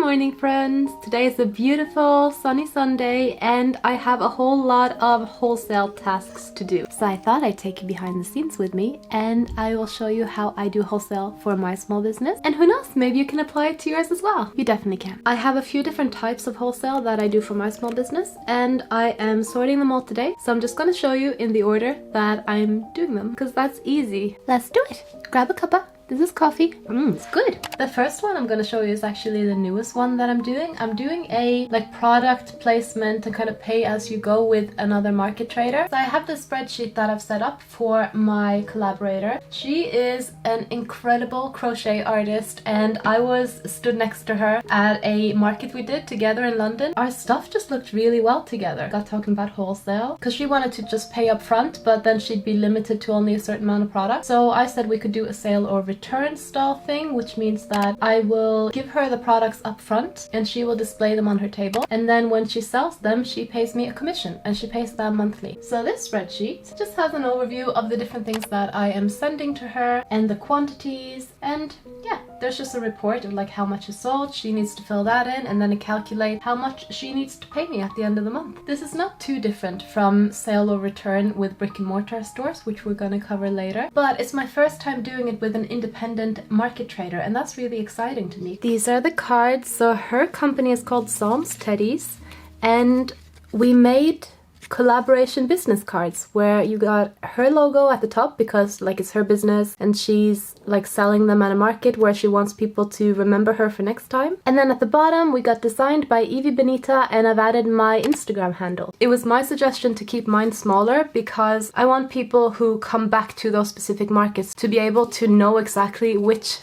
morning friends! Today is a beautiful sunny Sunday and I have a whole lot of wholesale tasks to do. So I thought I'd take you behind the scenes with me and I will show you how I do wholesale for my small business. And who knows, maybe you can apply it to yours as well. You definitely can. I have a few different types of wholesale that I do for my small business and I am sorting them all today. So I'm just going to show you in the order that I'm doing them because that's easy. Let's do it! Grab a cuppa. This is coffee. It's good. The first one I'm going to show you is actually the newest one that I'm doing. I'm doing a product placement and kind of pay as you go with another market trader. So I have this spreadsheet that I've set up for my collaborator. She is an incredible crochet artist and I stood next to her at a market we did together in London. Our stuff just looked really well together. Got talking about wholesale because she wanted to just pay up front, but then she'd be limited to only a certain amount of product. So I said we could do a sale or return style thing, which means that I will give her the products up front and she will display them on her table, and then when she sells them she pays me a commission and she pays that monthly. So this spreadsheet just has an overview of the different things that I am sending to her and the quantities, and yeah, there's just a report of how much is sold. She needs to fill that in and then calculate how much she needs to pay me at the end of the month. This is not too different from sale or return with brick and mortar stores, which we're going to cover later, but it's my first time doing it with an independent market trader and that's really exciting to me. These are the cards. So her company is called PsalmsTeddies and we made collaboration business cards where you got her logo at the top because it's her business and she's selling them at a market where she wants people to remember her for next time. And then at the bottom we got designed by Evie Benita and I've added my Instagram handle. It was my suggestion to keep mine smaller because I want people who come back to those specific markets to be able to know exactly which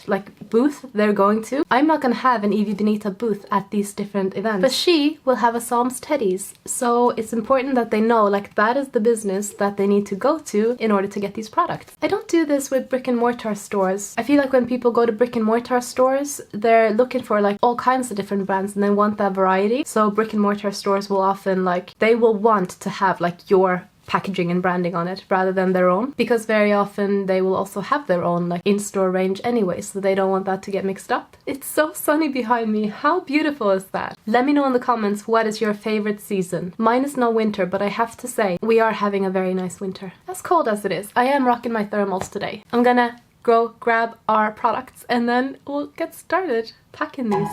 booth they're going to. I'm not gonna have an Evie Benita booth at these different events, but she will have a PsalmsTeddies. So it's important that they know that is the business that they need to go to in order to get these products. I don't do this with brick and mortar stores. I feel like when people go to brick and mortar stores, they're looking for all kinds of different brands and they want that variety. So brick and mortar stores will often they will want to have your packaging and branding on it rather than their own, because very often they will also have their own in-store range anyway, so they don't want that to get mixed up. It's so sunny behind me. How beautiful is that? Let me know in the comments, what is your favorite season? Mine is no winter, but I have to say we are having a very nice winter. As cold as it is, I am rocking my thermals today. I'm gonna go grab our products and then we'll get started packing these.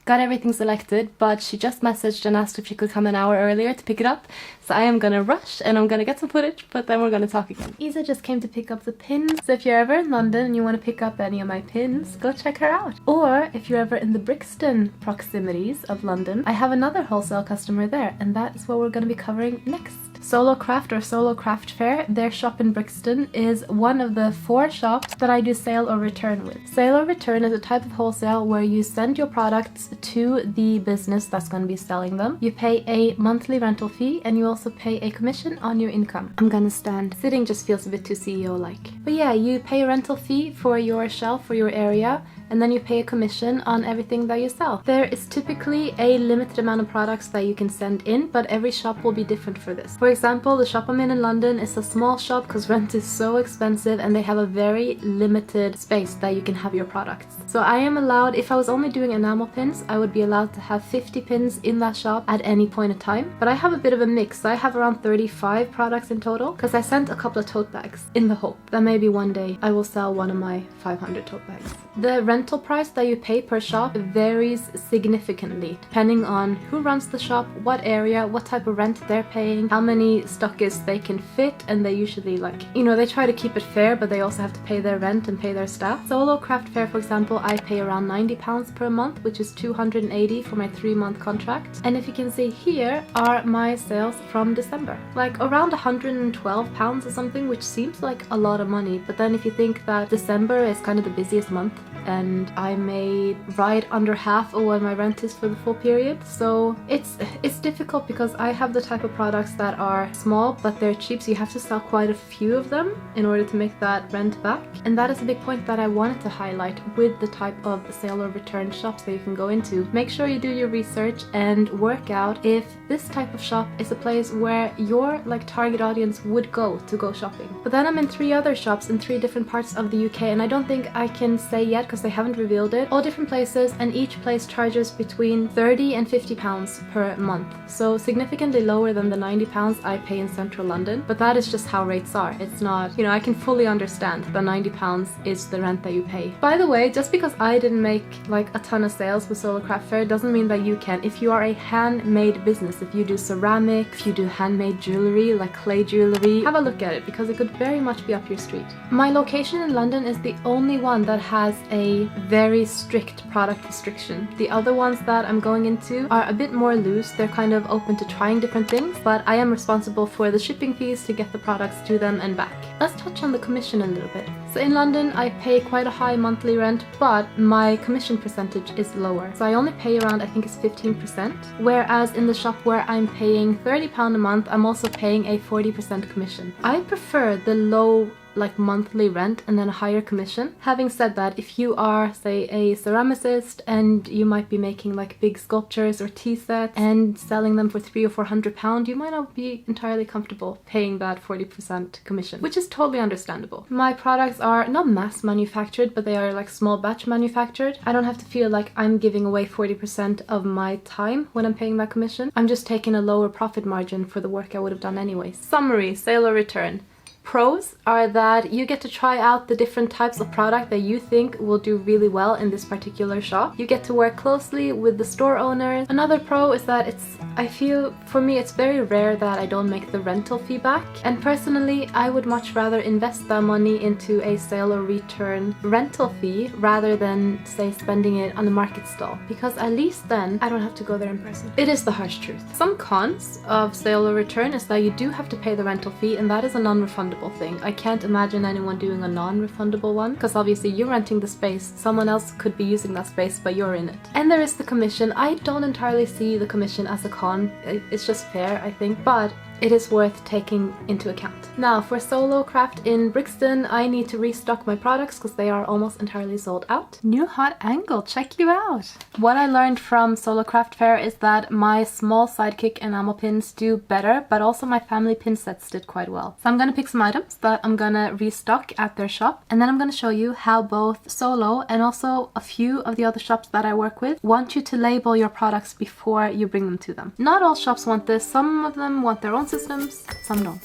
Got everything selected, but she just messaged and asked if she could come an hour earlier to pick it up. So I am gonna rush and I'm gonna get some footage, but then we're gonna talk again. Isa just came to pick up the pins. So if you're ever in London and you want to pick up any of my pins, go check her out. Or if you're ever in the Brixton proximities of London, I have another wholesale customer there, and that is what we're gonna be covering next. Solo Craft or Solo Craft Faire, their shop in Brixton, is one of the 4 shops that I do sale or return with. Sale or return is a type of wholesale where you send your products to the business that's going to be selling them. You pay a monthly rental fee and you also pay a commission on your income. I'm gonna stand. Sitting just feels a bit too CEO-like. But yeah, you pay a rental fee for your shelf, for your area, and then you pay a commission on everything that you sell. There is typically a limited amount of products that you can send in, but every shop will be different for this. For example, the shop I'm in London is a small shop because rent is so expensive and they have a very limited space that you can have your products. So I am allowed, if I was only doing enamel pins, I would be allowed to have 50 pins in that shop at any point in time. But I have a bit of a mix, so I have around 35 products in total because I sent a couple of tote bags in the hope that maybe one day I will sell one of my 500 tote bags. The rental price that you pay per shop varies significantly depending on who runs the shop, what area, what type of rent they're paying, how many stockists they can fit, and they usually they try to keep it fair, but they also have to pay their rent and pay their staff. Solo Craft Faire, for example, I pay around £90 per month, which is $280 for my 3-month contract. And if you can see, here are my sales from December, around £112 or something, which seems like a lot of money, but then if you think that December is kind of the busiest month and and I made right under half of what my rent is for the full period. So it's difficult because I have the type of products that are small but they're cheap, so you have to sell quite a few of them in order to make that rent back. And that is a big point that I wanted to highlight with the type of sale or return shops that you can go into. Make sure you do your research and work out if this type of shop is a place where your target audience would go to go shopping. But then I'm in 3 other shops in 3 different parts of the UK, and I don't think I can say yet because they haven't revealed it. All different places, and each place charges between £30 and £50 per month. So significantly lower than the £90 I pay in central London. But that is just how rates are. It's not, I can fully understand that £90 is the rent that you pay. By the way, just because I didn't make a ton of sales with Solo Craft Faire doesn't mean that you can. If you are a handmade business, if you do ceramic, if you do handmade jewelry like clay jewelry, have a look at it because it could very much be up your street. My location in London is the only one that has a very strict product restriction. The other ones that I'm going into are a bit more loose. They're kind of open to trying different things, but I am responsible for the shipping fees to get the products to them and back. Let's touch on the commission a little bit. So in London I pay quite a high monthly rent, but my commission percentage is lower. So I only pay around, I think it's 15%, whereas in the shop where I'm paying £30 a month, I'm also paying a 40% commission. I prefer the low monthly rent and then a higher commission. Having said that, if you are, say, a ceramicist and you might be making big sculptures or tea sets and selling them for £300 or £400, you might not be entirely comfortable paying that 40% commission, which is totally understandable. My products are not mass manufactured, but they are small batch manufactured. I don't have to feel like I'm giving away 40% of my time when I'm paying that commission. I'm just taking a lower profit margin for the work I would have done anyway. Summary, sale or return. Pros are that you get to try out the different types of product that you think will do really well in this particular shop. You get to work closely with the store owners. Another pro is that I feel, for me, it's very rare that I don't make the rental fee back. And personally, I would much rather invest that money into a sale or return rental fee rather than, say, spending it on the market stall, because at least then I don't have to go there in person. It is the harsh truth. Some cons of sale or return is that you do have to pay the rental fee, and that is a non-refundable thing. I can't imagine anyone doing a non-refundable one, because obviously you're renting the space, someone else could be using that space, but you're in it. And there is the commission. I don't entirely see the commission as a con. It's just fair, I think, but it is worth taking into account. Now, for Solo Craft in Brixton, I need to restock my products because they are almost entirely sold out. New hot angle, check you out! What I learned from Solo Craft Faire is that my small sidekick enamel pins do better, but also my family pin sets did quite well. So I'm gonna pick some items that I'm gonna restock at their shop, and then I'm gonna show you how both Solo and also a few of the other shops that I work with want you to label your products before you bring them to them. Not all shops want this. Some of them want their own systems, some don't.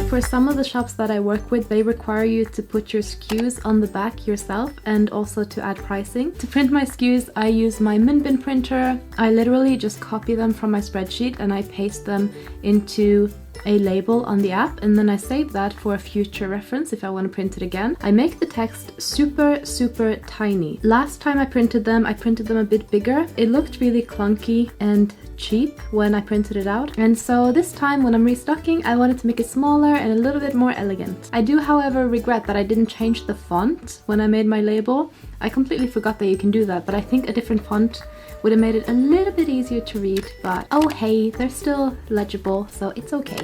For some of the shops that I work with, they require you to put your SKUs on the back yourself and also to add pricing. To print my SKUs, I use my Minbin printer. I literally just copy them from my spreadsheet and I paste them into a label on the app, and then I save that for a future reference if I want to print it again. I make the text super tiny. Last time I printed them a bit bigger. It looked really clunky and cheap when I printed it out, and so this time when I'm restocking, I wanted to make it smaller and a little bit more elegant. I do, however, regret that I didn't change the font when I made my label. I completely forgot that you can do that, but I think a different font would have made it a little bit easier to read, but oh hey, they're still legible, so it's okay.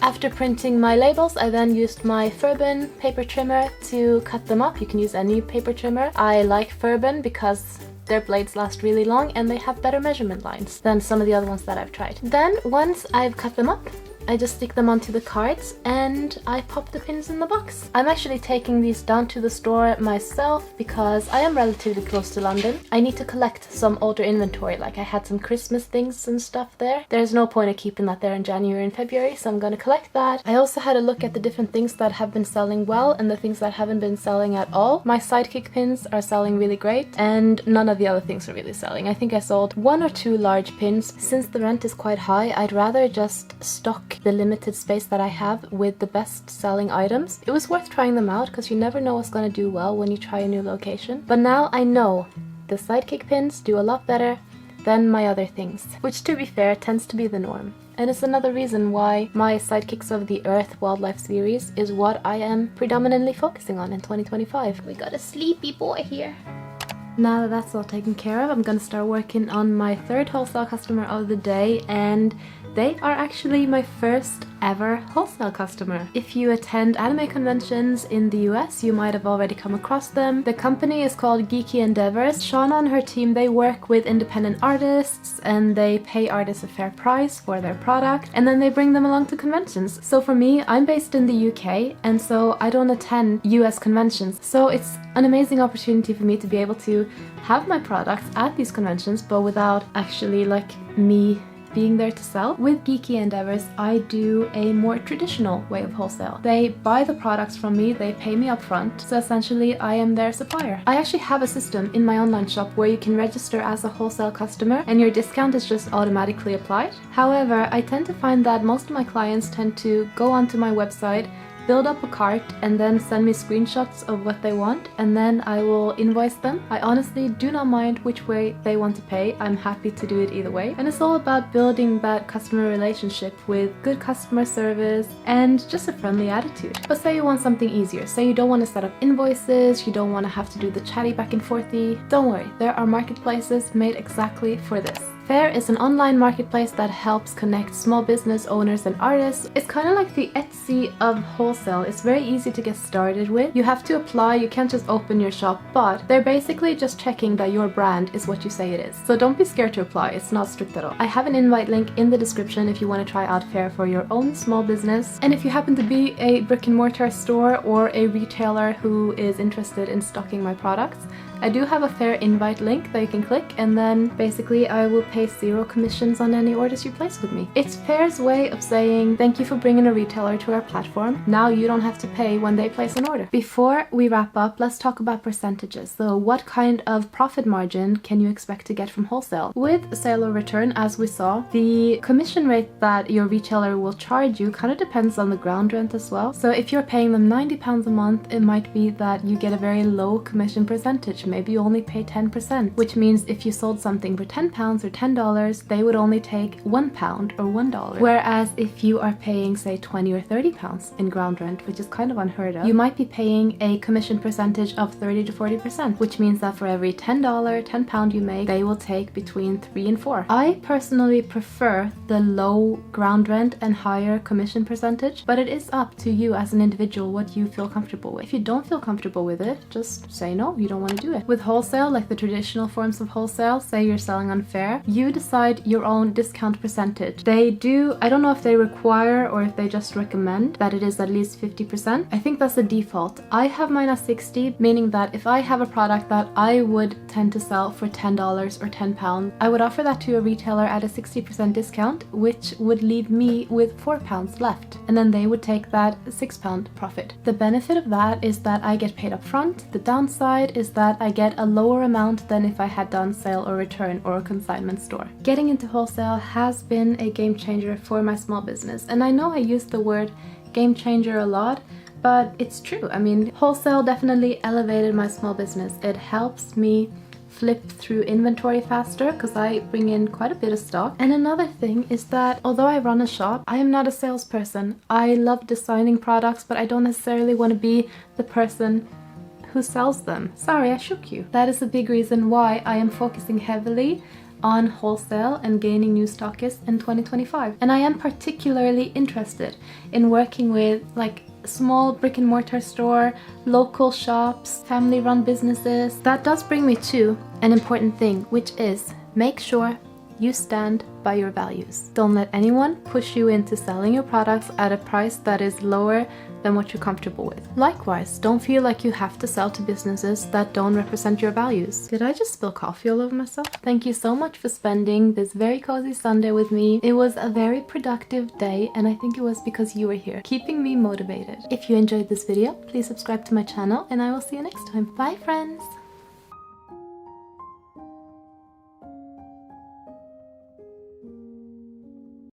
After printing my labels, I then used my Faire paper trimmer to cut them up. You can use any paper trimmer. I like Faire because their blades last really long and they have better measurement lines than some of the other ones that I've tried. Then, once I've cut them up, I just stick them onto the cards and I pop the pins in the box. I'm actually taking these down to the store myself because I am relatively close to London. I need to collect some older inventory, like I had some Christmas things and stuff there. There's no point of keeping that there in January and February, so I'm gonna collect that. I also had a look at the different things that have been selling well and the things that haven't been selling at all. My sidekick pins are selling really great and none of the other things are really selling. I think I sold 1 or 2 large pins. Since the rent is quite high, I'd rather just stock like the limited space that I have with the best selling items. It was worth trying them out because you never know what's going to do well when you try a new location. But now I know the sidekick pins do a lot better than my other things, which to be fair tends to be the norm. And it's another reason why my Sidekicks of the Earth Wildlife series is what I am predominantly focusing on in 2025. We got a sleepy boy here. Now that that's all taken care of, I'm gonna start working on my third wholesale customer of the day, and they are actually my first ever wholesale customer. If you attend anime conventions in the US, you might have already come across them. The company is called Geeky Endeavors. Shauna and her team, they work with independent artists and they pay artists a fair price for their product, and then they bring them along to conventions. So for me, I'm based in the UK, and so I don't attend US conventions. So it's an amazing opportunity for me to be able to have my products at these conventions, but without actually like me being there to sell. With Geeky Endeavors, I do a more traditional way of wholesale. They buy the products from me, they pay me up front, so essentially I am their supplier. I actually have a system in my online shop where you can register as a wholesale customer and your discount is just automatically applied. However, I tend to find that most of my clients tend to go onto my website, build up a cart, and then send me screenshots of what they want, and then I will invoice them. I honestly do not mind which way they want to pay. I'm happy to do it either way. And it's all about building that customer relationship with good customer service and just a friendly attitude. But say you want something easier. Say you don't want to set up invoices, you don't want to have to do the chatty back and forthy. Don't worry, there are marketplaces made exactly for this. Faire is an online marketplace that helps connect small business owners and artists. It's kind of like the Etsy of wholesale. It's very easy to get started with. You have to apply, you can't just open your shop, but they're basically just checking that your brand is what you say it is. So don't be scared to apply, it's not strict at all. I have an invite link in the description if you want to try out Faire for your own small business. And if you happen to be a brick and mortar store or a retailer who is interested in stocking my products, I do have a Faire invite link that you can click, and then basically I will pay 0 commissions on any orders you place with me. It's Faire's way of saying thank you for bringing a retailer to our platform. Now you don't have to pay when they place an order. Before we wrap up, let's talk about percentages. So what kind of profit margin can you expect to get from wholesale? With sale or return, as we saw, the commission rate that your retailer will charge you kind of depends on the ground rent as well. So if you're paying them £90 a month, it might be that you get a very low commission percentage. Maybe you only pay 10%, which means if you sold something for £10 or $10, they would only take £1 or $1. Whereas if you are paying say 20 or 30 pounds in ground rent, which is kind of unheard of, you might be paying a commission percentage of 30 to 40%, which means that for every £10 you make, they will take between 3 and 4. I personally prefer the low ground rent and higher commission percentage, but it is up to you as an individual what you feel comfortable with. If you don't feel comfortable with it, just say no, you don't want to do it. With wholesale, like the traditional forms of wholesale, say you're selling on Faire, you decide your own discount percentage. They do, I don't know if they require or if they just recommend that it is at least 50%. I think that's the default. I have mine at 60, meaning that if I have a product that I would tend to sell for $10 or £10, I would offer that to a retailer at a 60% discount, which would leave me with £4 left. And then they would take that £6 profit. The benefit of that is that I get paid up front. The downside is that I get a lower amount than if I had done sale or return or a consignment store. Getting into wholesale has been a game changer for my small business, and I know I use the word game changer a lot, but it's true. I mean, wholesale definitely elevated my small business. It helps me flip through inventory faster because I bring in quite a bit of stock. And another thing is that although I run a shop, I am not a salesperson. I love designing products, but I don't necessarily want to be the person who sells them. Sorry, I shook you. That is a big reason why I am focusing heavily on wholesale and gaining new stockists in 2025. And I am particularly interested in working with like small brick and mortar store, local shops, family run businesses. That does bring me to an important thing, which is make sure you stand by your values. Don't let anyone push you into selling your products at a price that is lower than what you're comfortable with. Likewise, don't feel like you have to sell to businesses that don't represent your values. Did I just spill coffee all over myself? Thank you so much for spending this very cozy Sunday with me. It was a very productive day, and I think it was because you were here, keeping me motivated. If you enjoyed this video, please subscribe to my channel, and I will see you next time. Bye, friends!